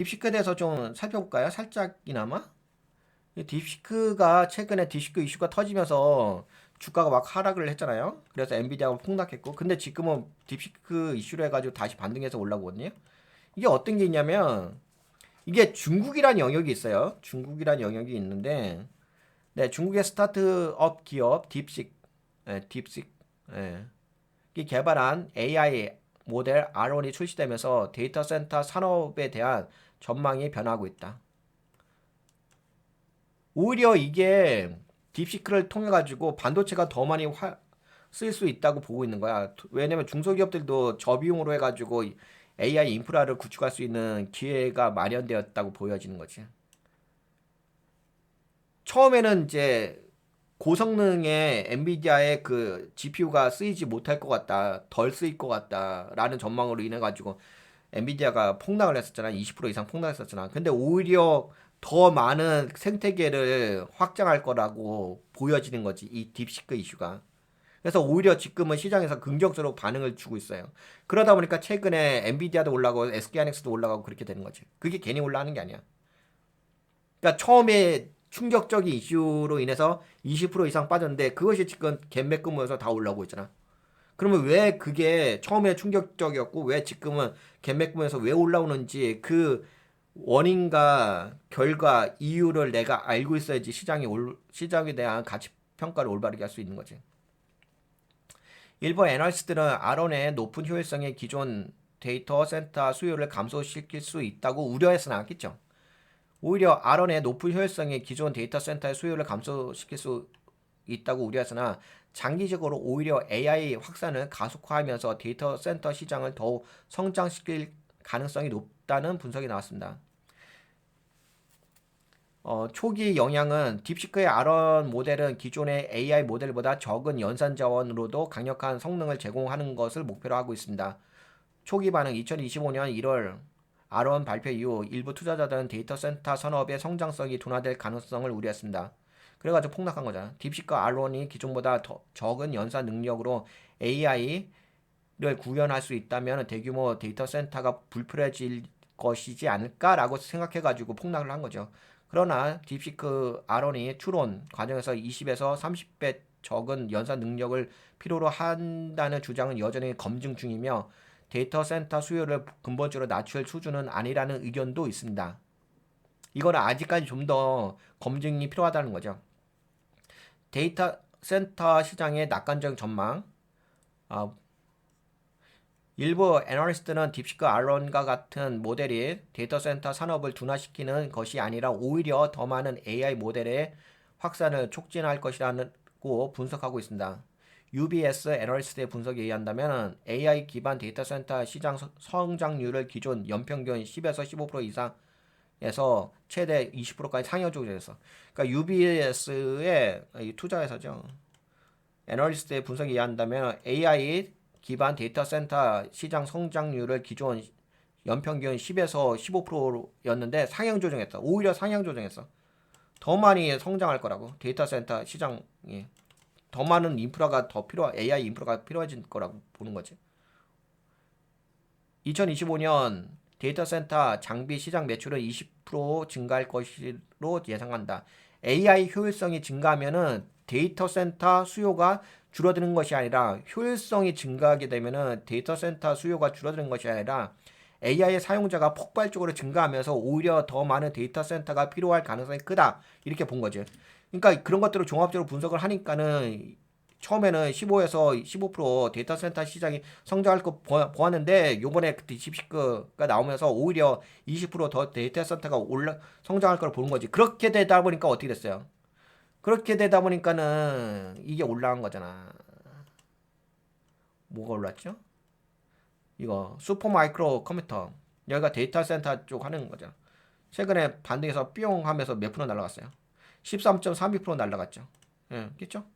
딥시크에 대해서 좀 살펴볼까요? 살짝이나마? 이 딥시크가 최근에 딥시크 이슈가 터지면서 주가가 막 하락을 했잖아요. 그래서 엔비디아가 폭락했고, 근데 지금은 딥시크 이슈로 해가지고 다시 반등해서 올라오거든요. 이게 어떤 게 있냐면, 이게 중국이란 영역이 있어요. 중국이란 영역이 있는데, 네, 중국의 스타트업 기업 딥식, 예, 이 개발한 AI 모델 R1이 출시되면서 데이터 센터 산업에 대한 전망이 변하고 있다. 오히려 이게 딥시크를 통해 가지고 반도체가 더 많이 쓰일 수 있다고 보고 있는 거야. 왜냐면 중소기업들도 저비용으로 해가지고 AI 인프라를 구축할 수 있는 기회가 마련되었다고 보여지는 거지. 처음에는 이제 고성능의 엔비디아의 그 GPU가 쓰이지 못할 것 같다, 덜 쓰일 것 같다라는 전망으로 인해 가지고 엔비디아가 폭락을 했었잖아. 20% 이상 폭락했었잖아. 근데 오히려 더 많은 생태계를 확장할 거라고 보여지는 거지. 이 딥시크 이슈가. 그래서 오히려 지금은 시장에서 긍정적으로 반응을 주고 있어요. 그러다 보니까 최근에 엔비디아도 올라가고 SK하이닉스도 올라가고 그렇게 되는 거지. 그게 괜히 올라가는 게 아니야. 그러니까 처음에 충격적인 이슈로 인해서 20% 이상 빠졌는데 그것이 지금 갭매금 모여서 다 올라오고 있잖아. 그러면 왜 그게 처음에 충격적이었고 왜 지금은 갭매금에서 왜 올라오는지 그 원인과 결과 이유를 내가 알고 있어야지 시장에 대한 가치 평가를 올바르게 할 수 있는 거지. 일부 애널리스트들은 아론의 높은 효율성의 기존 데이터 센터 수요를 감소시킬 수 있다고 우려해서 나왔겠죠. 오히려 아론의 높은 효율성의 기존 데이터 센터의 수요를 감소시킬 수 있다고 우려하으나 장기적으로 오히려 AI 확산을 가속화하면서 데이터 센터 시장을 더욱 성장시킬 가능성이 높다는 분석이 나왔습니다. 초기 영향은 딥시크의 아론 모델은 기존의 AI 모델보다 적은 연산 자원으로도 강력한 성능을 제공하는 것을 목표로 하고 있습니다. 초기 반응 2025년 1월 아론 발표 이후 일부 투자자들은 데이터 센터 산업의 성장성이 둔화될 가능성을 우려했습니다. 그래가지고 폭락한 거잖아. 딥시크 아론이 기존보다 더 적은 연산 능력으로 AI를 구현할 수 있다면 대규모 데이터 센터가 불필요해질 것이지 않을까라고 생각해가지고 폭락을 한 거죠. 그러나 딥시크 아론이 추론 과정에서 20에서 30배 적은 연산 능력을 필요로 한다는 주장은 여전히 검증 중이며 데이터 센터 수요를 근본적으로 낮출 수준은 아니라는 의견도 있습니다. 이거는 아직까지 좀 더 검증이 필요하다는 거죠. 데이터 센터 시장의 낙관적 전망. 아, 일부 애널리스트는 딥시크 아론과 같은 모델이 데이터 센터 산업을 둔화시키는 것이 아니라 오히려 더 많은 AI 모델의 확산을 촉진할 것이라고 분석하고 있습니다. UBS 애널리스트의 분석에 의한다면 AI 기반 데이터 센터 시장 성장률을 기존 연평균 10에서 15% 이상에서 최대 20%까지 상향 조정했어. 그러니까 UBS의 투자 회사죠. 애널리스트의 분석에 의한다면 AI 기반 데이터 센터 시장 성장률을 기존 연평균 10에서 15%였는데 상향 조정했다. 오히려 상향 조정했어. 더 많이 성장할 거라고. 데이터 센터 시장이 더 많은 인프라가 더 AI 인프라가 필요해질 거라고 보는 거지. 2025년 데이터 센터 장비 시장 매출은 20% 증가할 것으로 예상한다. AI 효율성이 증가하면은 데이터 센터 수요가 줄어드는 것이 아니라 효율성이 증가하게 되면은 데이터 센터 수요가 줄어드는 것이 아니라 AI의 사용자가 폭발적으로 증가하면서 오히려 더 많은 데이터 센터가 필요할 가능성이 크다. 이렇게 본 거죠. 그러니까 그런 것들을 종합적으로 분석을 하니까는 처음에는 15에서 15% 데이터 센터 시장이 성장할 거 보았는데 요번에 딥시크가 나오면서 오히려 20%더 데이터 센터가 성장할 걸 보는 거지. 그렇게 되다 보니까 어떻게 됐어요? 그렇게 되다 보니까는 이게 올라간 거잖아. 뭐가 올랐죠? 이거 슈퍼 마이크로 컴퓨터. 여기가 데이터 센터 쪽 하는 거죠. 최근에 반등해서 뿅 하면서 몇 프로 날라갔어요? 13.32% 날라갔죠. 예, 그죠?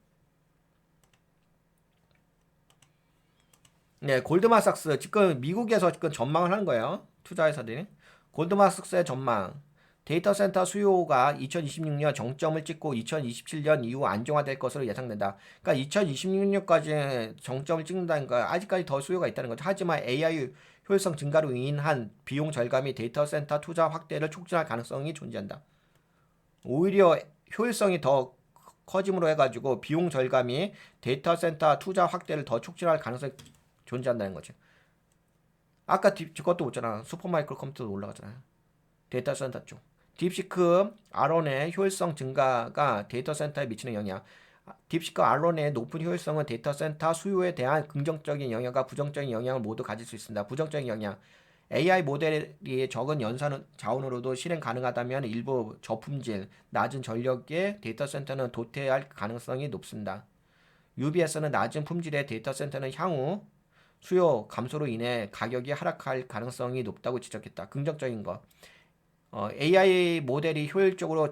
네, 골드만삭스 지금 미국에서 지금 전망을 하는 거예요. 투자회사들이. 골드만삭스의 전망. 데이터 센터 수요가 2026년 정점을 찍고 2027년 이후 안정화될 것으로 예상된다. 그러니까 2026년까지 정점을 찍는다는 거 아직까지 더 수요가 있다는 거죠. 하지만 AI 효율성 증가로 인한 비용 절감이 데이터 센터 투자 확대를 촉진할 가능성이 존재한다. 오히려 효율성이 더 커짐으로 해가지고 비용 절감이 데이터 센터 투자 확대를 더 촉진할 가능성이 존재한다는 거죠. 아까 그것도 봤잖아. 슈퍼마이크로 컴퓨터도 올라가잖아. 데이터 센터 쪽. 딥시크 R1의 효율성 증가가 데이터 센터에 미치는 영향. 딥시크 R1의 높은 효율성은 데이터 센터 수요에 대한 긍정적인 영향과 부정적인 영향을 모두 가질 수 있습니다. 부정적인 영향. AI 모델이 적은 연산 자원으로도 실행 가능하다면 일부 저품질, 낮은 전력의 데이터 센터는 도태할 가능성이 높습니다. UBS는 낮은 품질의 데이터 센터는 향후 수요 감소로 인해 가격이 하락할 가능성이 높다고 지적했다. 긍정적인 거. AI 모델이 효율적으로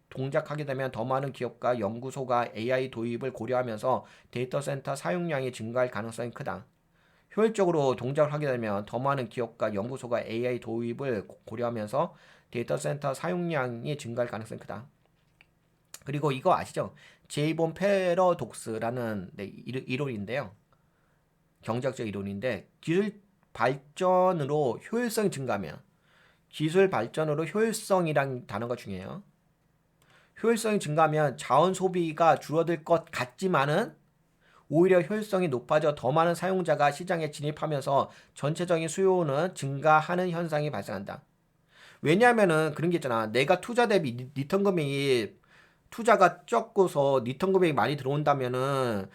동작하게 되면 더 많은 기업과 연구소가 AI 도입을 고려하면서 데이터 센터 사용량이 증가할 가능성이 크다. 효율적으로 동작을 하게 되면 더 많은 기업과 연구소가 AI 도입을 고려하면서 데이터 센터 사용량이 증가할 가능성이 크다. 그리고 이거 아시죠? 제이본 패러독스라는 이론인데요. 경제학적 이론인데 기술 발전으로 효율성이 증가하면 기술 발전으로 효율성이란 단어가 중요해요. 효율성이 증가하면 자원 소비가 줄어들 것 같지만은 오히려 효율성이 높아져 더 많은 사용자가 시장에 진입하면서 전체적인 수요는 증가하는 현상이 발생한다. 왜냐하면은 그런 게 있잖아. 내가 투자 대비 리턴 금액이 투자가 적고서 리턴 금액이 많이 들어온다면은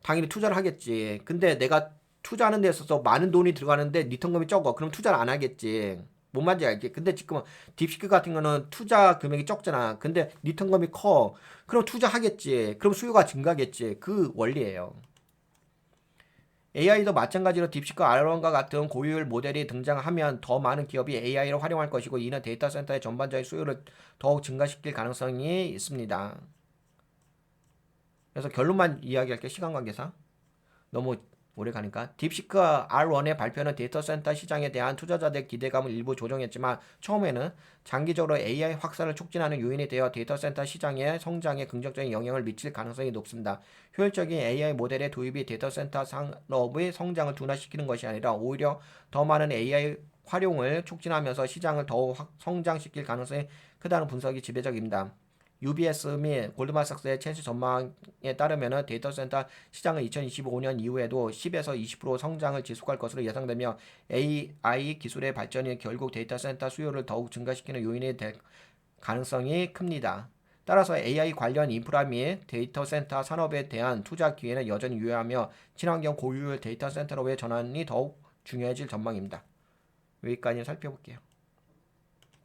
당연히 투자를 하겠지. 근데 내가 투자하는 데 있어서 많은 돈이 들어가는데 리턴 금액이 적어. 그럼 투자를 안 하겠지. 뭔 말인지 알지? 근데 지금 딥시크 같은 거는 투자 금액이 적잖아. 근데 리턴 금액이 커. 그럼 투자하겠지. 그럼 수요가 증가하겠지. 그 원리예요. AI도 마찬가지로 딥시크 R1과 같은 고효율 모델이 등장하면 더 많은 기업이 AI를 활용할 것이고 이는 데이터 센터의 전반적인 수요를 더욱 증가시킬 가능성이 있습니다. 그래서 결론만 이야기할게. 시간 관계상 너무 오래 가니까. 딥시크 R1의 발표는 데이터 센터 시장에 대한 투자자들의 기대감을 일부 조정했지만 처음에는 장기적으로 AI 확산을 촉진하는 요인이 되어 데이터 센터 시장의 성장에 긍정적인 영향을 미칠 가능성이 높습니다. 효율적인 AI 모델의 도입이 데이터 센터 산업의 성장을 둔화시키는 것이 아니라 오히려 더 많은 AI 활용을 촉진하면서 시장을 더욱 성장시킬 가능성이 크다는 분석이 지배적입니다. UBS 및 골드만삭스의 최신 전망에 따르면 데이터 센터 시장은 2025년 이후에도 10에서 20% 성장을 지속할 것으로 예상되며 AI 기술의 발전이 결국 데이터 센터 수요를 더욱 증가시키는 요인이 될 가능성이 큽니다. 따라서 AI 관련 인프라 및 데이터 센터 산업에 대한 투자 기회는 여전히 유효하며 친환경 고효율 데이터 센터로의 전환이 더욱 중요해질 전망입니다. 여기까지 살펴볼게요.